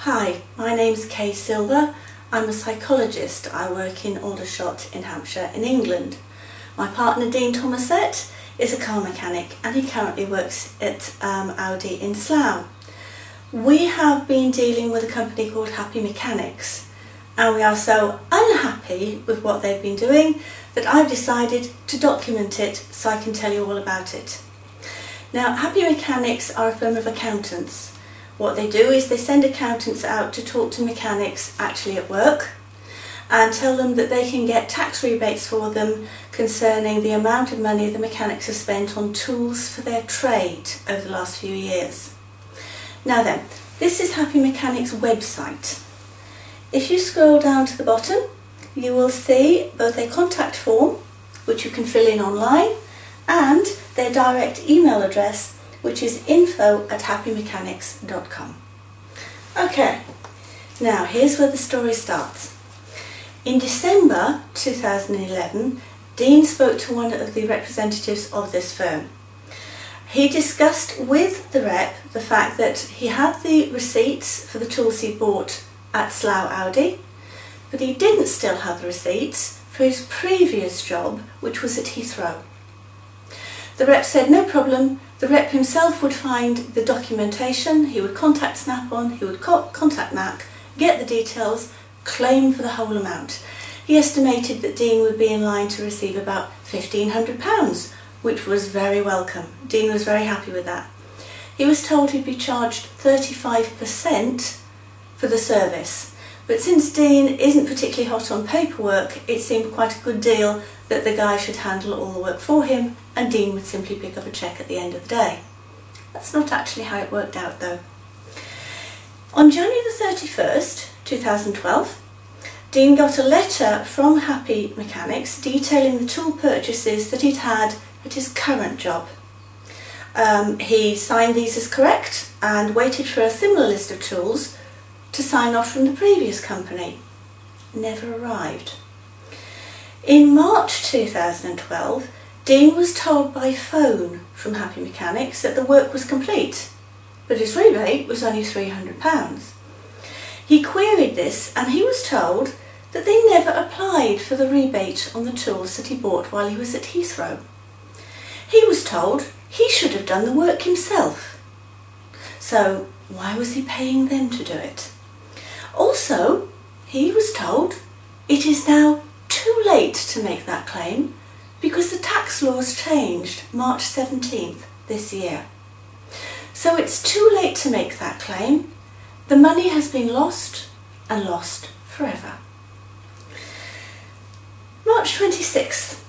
Hi, my name's Kay Silver. I'm a psychologist. I work in Aldershot in Hampshire in England. My partner Dean Thomasette is a car mechanic and he currently works at Audi in Slough. We have been dealing with a company called Happy Mechanics and we are so unhappy with what they've been doing that I've decided to document it so I can tell you all about it. Now, Happy Mechanics are a firm of accountants. What they do is they send accountants out to talk to mechanics actually at work and tell them that they can get tax rebates for them concerning the amount of money the mechanics have spent on tools for their trade over the last few years. Now then, this is Happy Mechanics' website. If you scroll down to the bottom, you will see both their contact form, which you can fill in online, and their direct email address, which is info@happymechanics.com. Okay, now here's where the story starts. In December 2011, Dean spoke to one of the representatives of this firm. He discussed with the rep the fact that he had the receipts for the tools he bought at Slough Audi, but he didn't still have the receipts for his previous job, which was at Heathrow. The rep said no problem. The rep himself would find the documentation, he would contact Snap-on, he would contact Mac, get the details, claim for the whole amount. He estimated that Dean would be in line to receive about £1,500, which was very welcome. Dean was very happy with that. He was told he'd be charged 35% for the service, but since Dean isn't particularly hot on paperwork, it seemed quite a good deal that the guy should handle all the work for him and Dean would simply pick up a cheque at the end of the day. That's not actually how it worked out though. On January the 31st, 2012, Dean got a letter from Happy Mechanics detailing the tool purchases that he'd had at his current job. He signed these as correct and waited for a similar list of tools to sign off from the previous company. Never arrived. In March 2012, Dean was told by phone from Happy Mechanics that the work was complete, but his rebate was only £300. He queried this and he was told that they never applied for the rebate on the tools that he bought while he was at Heathrow. He was told he should have done the work himself. So why was he paying them to do it? Also, he was told it is now too late to make that claim because the tax laws changed March 17th this year. So it's too late to make that claim. The money has been lost and lost forever. March 26th.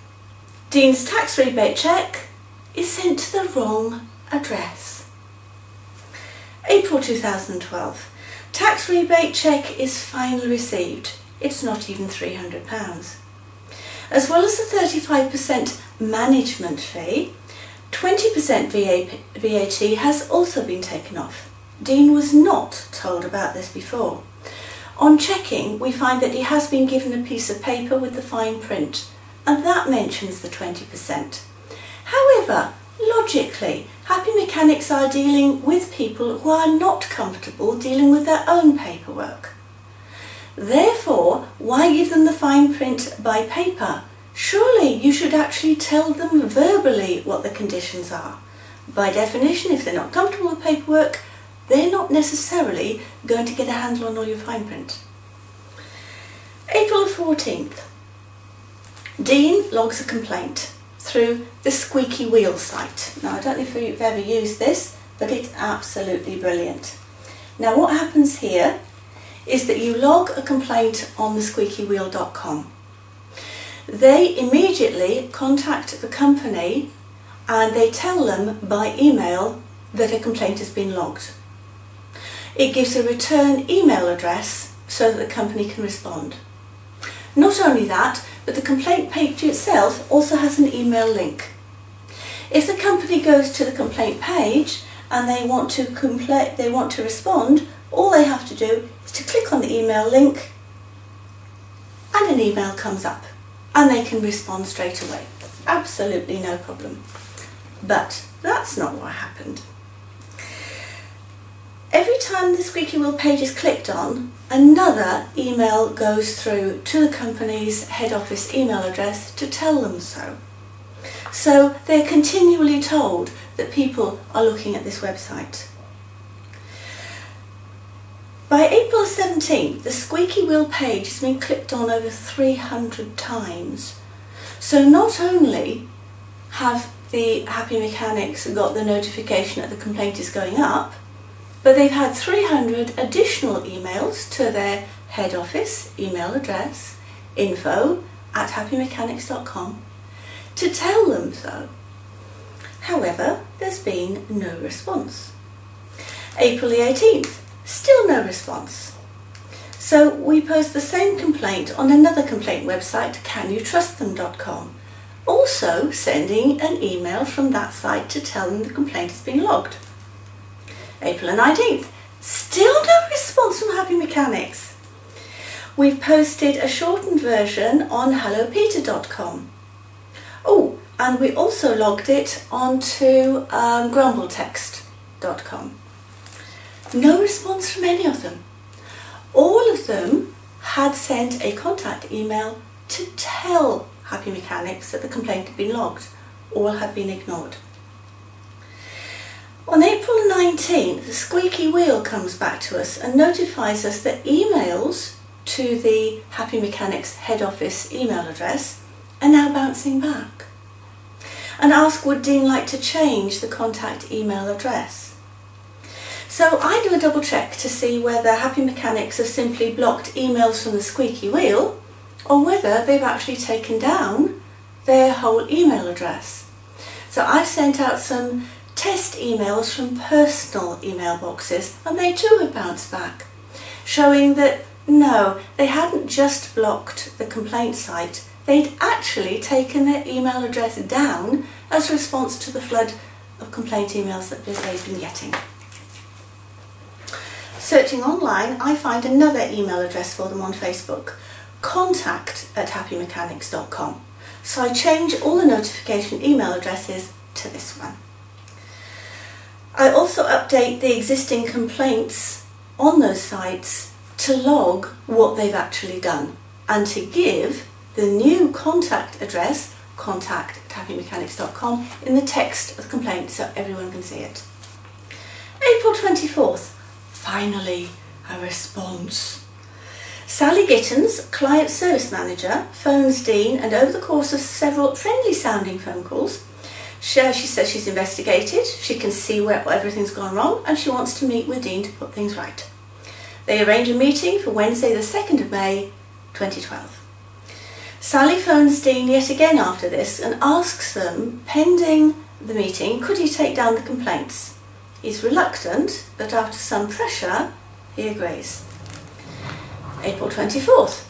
Dean's tax rebate cheque is sent to the wrong address. April 2012. Tax rebate cheque is finally received. It's not even £300. As well as the 35% management fee, 20% VAT has also been taken off. Dean was not told about this before. On checking, we find that he has been given a piece of paper with the fine print, and that mentions the 20%. However, logically, Happy Mechanics are dealing with people who are not comfortable dealing with their own paperwork. Therefore, why give them the fine print by paper? Surely you should actually tell them verbally what the conditions are. By definition, if they're not comfortable with paperwork, they're not necessarily going to get a handle on all your fine print. April 14th. Dean logs a complaint through the Squeaky Wheel site. Now, I don't know if you've ever used this, but it's absolutely brilliant. Now, what happens here is that you log a complaint on the squeakywheel.com. They immediately contact the company and they tell them by email that a complaint has been logged. It gives a return email address so that the company can respond. Not only that, but the complaint page itself also has an email link. If the company goes to the complaint page and they want to respond, all they have to do is to click on the email link and an email comes up and they can respond straight away. Absolutely no problem. But that's not what happened. Every time the squeaky wheel page is clicked on, another email goes through to the company's head office email address to tell them so. So they're continually told that people are looking at this website. By April 17th, the squeaky wheel page has been clicked on over 300 times. So not only have the Happy Mechanics got the notification that the complaint is going up, but they've had 300 additional emails to their head office email address, info@happymechanics.com, to tell them so. However, there's been no response. April the 18th, still no response. So we post the same complaint on another complaint website, canyoutrustthem.com, also sending an email from that site to tell them the complaint has been logged. April the 19th, still no response from Happy Mechanics. We've posted a shortened version on hellopeter.com. Oh, and we also logged it onto grumbletext.com. No response from any of them. All of them had sent a contact email to tell Happy Mechanics that the complaint had been logged. All had been ignored. On April 19th, the squeaky wheel comes back to us and notifies us that emails to the Happy Mechanics head office email address are now bouncing back, and ask would Dean like to change the contact email address. So I do a double check to see whether Happy Mechanics have simply blocked emails from the squeaky wheel, or whether they've actually taken down their whole email address. So I've sent out some test emails from personal email boxes, and they too have bounced back, showing that no, they hadn't just blocked the complaint site, they'd actually taken their email address down as a response to the flood of complaint emails that they've been getting. Searching online, I find another email address for them on Facebook, contact@happymechanics.com. So I change all the notification email addresses to this one. I also update the existing complaints on those sites to log what they've actually done, and to give the new contact address, contact@happymechanics.com, in the text of the complaint so everyone can see it. April 24th, finally a response. Sally Gittens, Client Service Manager, phones Dean, and over the course of several friendly sounding phone calls, she says she's investigated, she can see where everything's gone wrong, and she wants to meet with Dean to put things right. They arrange a meeting for Wednesday the 2nd of May 2012. Sally phones Dean yet again after this and asks them, pending the meeting, could he take down the complaints. He's reluctant, but after some pressure, he agrees. April 24th.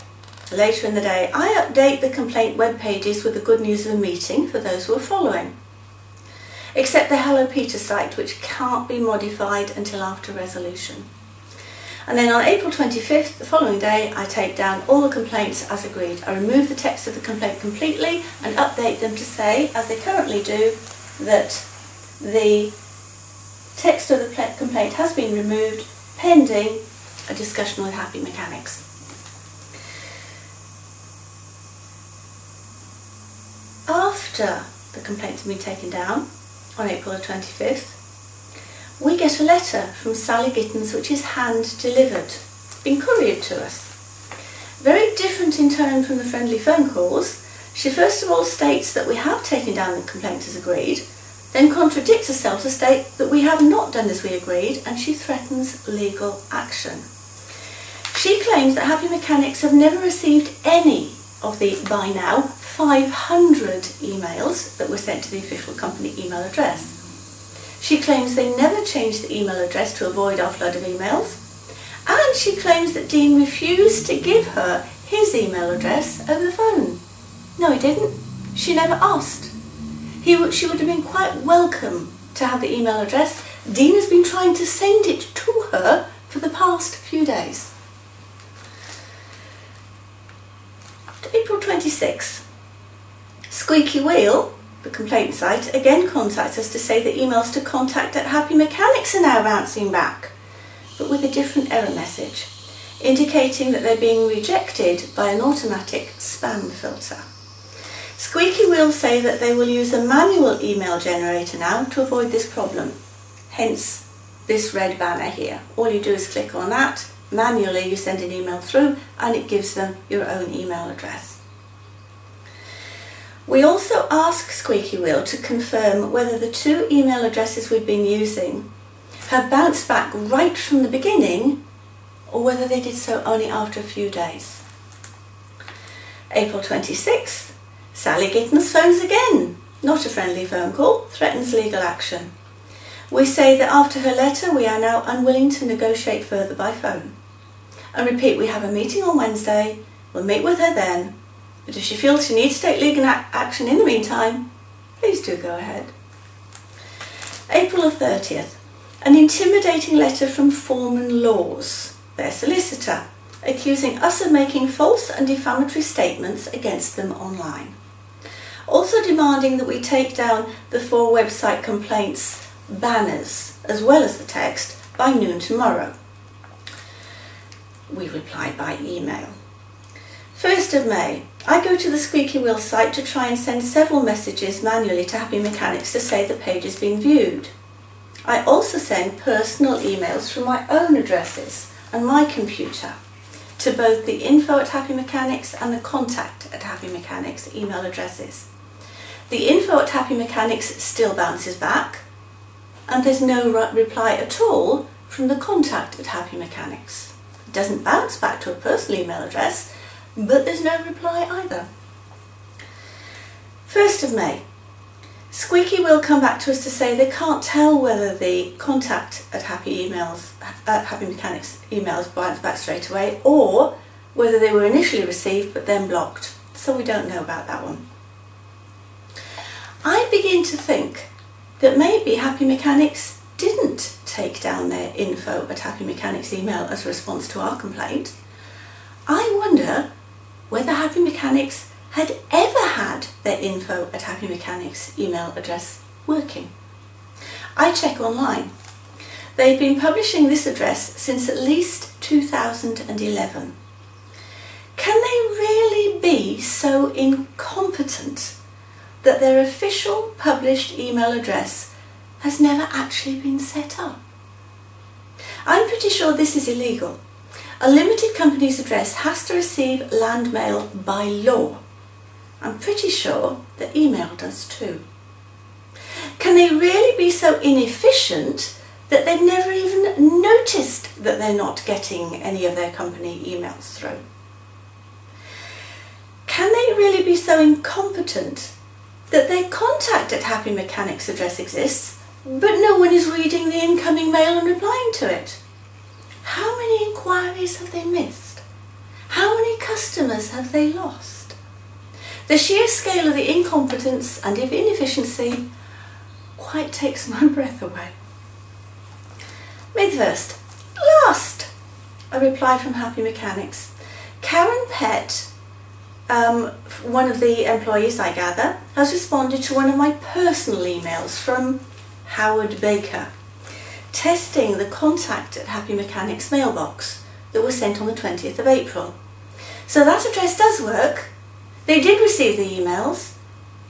Later in the day, I update the complaint web pages with the good news of a meeting for those who are following, except the Hello Peter site, which can't be modified until after resolution. And then on April 25th, the following day, I take down all the complaints as agreed. I remove the text of the complaint completely and update them to say, as they currently do, that the text of the complaint has been removed pending a discussion with Happy Mechanics. After the complaints have been taken down on April the 25th, we get a letter from Sally Gittens which is hand delivered, been couriered to us. Very different in tone from the friendly phone calls. She first of all states that we have taken down the complaint as agreed, then contradicts herself to state that we have not done as we agreed, and she threatens legal action. She claims that Happy Mechanics have never received any of the, by now, 500 emails that were sent to the official company email address. She claims they never changed the email address to avoid our flood of emails, and she claims that Dean refused to give her his email address over the phone. No, he didn't. She never asked. She would have been quite welcome to have the email address. Dean has been trying to send it to her for the past few days. April 26th. Squeaky Wheel, the complaint site, again contacts us to say that emails to contact@happymechanics are now bouncing back. but with a different error message, indicating that they're being rejected by an automatic spam filter. Squeaky Wheel say that they will use a manual email generator now to avoid this problem, hence this red banner here. All you do is click on that, manually you send an email through and it gives them your own email address. We also ask Squeaky Wheel to confirm whether the 2 email addresses we've been using have bounced back right from the beginning or whether they did so only after a few days. April 26th, Sally Gittens phones again. Not a friendly phone call, threatens legal action. We say that after her letter we are now unwilling to negotiate further by phone. And repeat, we have a meeting on Wednesday, we'll meet with her then, but if she feels she needs to take legal action in the meantime, please do go ahead. April 30th, an intimidating letter from Foreman Laws, their solicitor, accusing us of making false and defamatory statements against them online. Also demanding that we take down the 4 website complaints banners as well as the text by noon tomorrow. We replied by email. 1st of May, I go to the Squeaky Wheel site to try and send several messages manually to Happy Mechanics to say the page has been viewed. I also send personal emails from my own addresses and my computer to both the info@Happy Mechanics and the contact@Happy Mechanics email addresses. The info@Happy Mechanics still bounces back, and there's no reply at all from the contact@Happy Mechanics. It doesn't bounce back to a personal email address, but there's no reply either. 1st of May, Squeaky will come back to us to say they can't tell whether the contact@Happy Mechanics emails bounce back straight away or whether they were initially received but then blocked, so we don't know about that one. I begin to think that maybe Happy Mechanics didn't take down their info@Happy Mechanics email as a response to our complaint. I wonder whether Happy Mechanics had ever had their info@Happy Mechanics email address working. I check online. They've been publishing this address since at least 2011. Can they really be so incompetent that their official published email address has never actually been set up? I'm pretty sure this is illegal. A limited company's address has to receive land mail by law. I'm pretty sure that email does too. Can they really be so inefficient that they've never even noticed that they're not getting any of their company emails through? Can they really be so incompetent that their contact@Happy Mechanics address exists, but no one is reading the incoming mail and replying to it? How many inquiries have they missed? How many customers have they lost? The sheer scale of the incompetence and inefficiency quite takes my breath away. May 1st, last, a reply from Happy Mechanics. Karen Pett, one of the employees I gather, has responded to one of my personal emails from Howard Baker, testing the contact@Happy Mechanics mailbox that was sent on the 20th of April. So that address does work. They did receive the emails,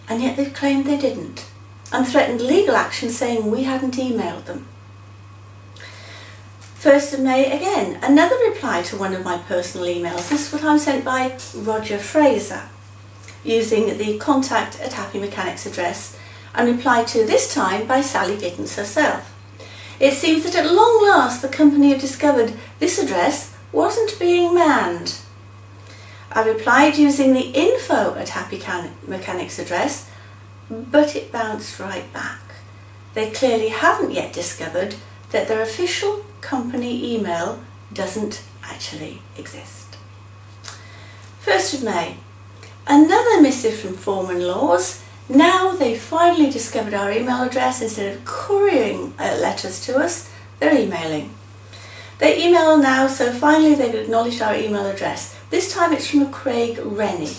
and yet they've claimed they didn't, and threatened legal action saying we hadn't emailed them. 1st of May again, another reply to one of my personal emails. This is what I'm sent by Roger Fraser, using the contact@Happy Mechanics address, and replied to this time by Sally Gittens herself. It seems that at long last the company have discovered this address wasn't being manned. I replied using the info@Happy Mechanics address, but it bounced right back. They clearly haven't yet discovered that their official company email doesn't actually exist. 1st of May, another missive from Foreman Laws. Now they've finally discovered our email address. Instead of couriering letters to us, they're emailing. They email now, so finally they've acknowledged our email address. This time it's from a Craig Rennie.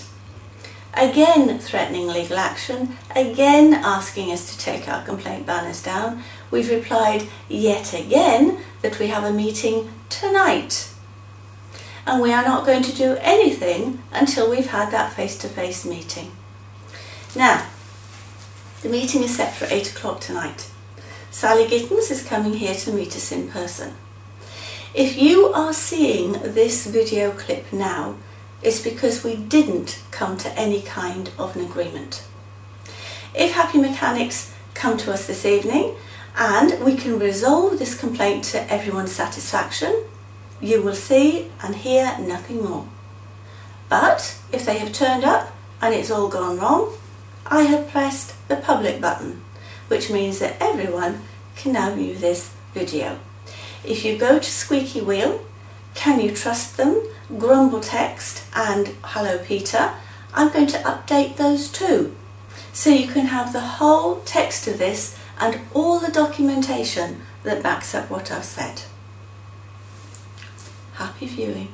Again threatening legal action, again asking us to take our complaint banners down, we've replied yet again that we have a meeting tonight. And we are not going to do anything until we've had that face-to-face meeting. Now, the meeting is set for 8 o'clock tonight. Sally Gittins is coming here to meet us in person. If you are seeing this video clip now, it's because we didn't come to any kind of an agreement. If Happy Mechanics come to us this evening and we can resolve this complaint to everyone's satisfaction, you will see and hear nothing more. But if they have turned up and it's all gone wrong, I have pressed the public button, which means that everyone can now view this video. If you go to Squeaky Wheel, Can You Trust Them, Grumble Text and Hello Peter, I'm going to update those too. So you can have the whole text of this and all the documentation that backs up what I've said. Happy viewing.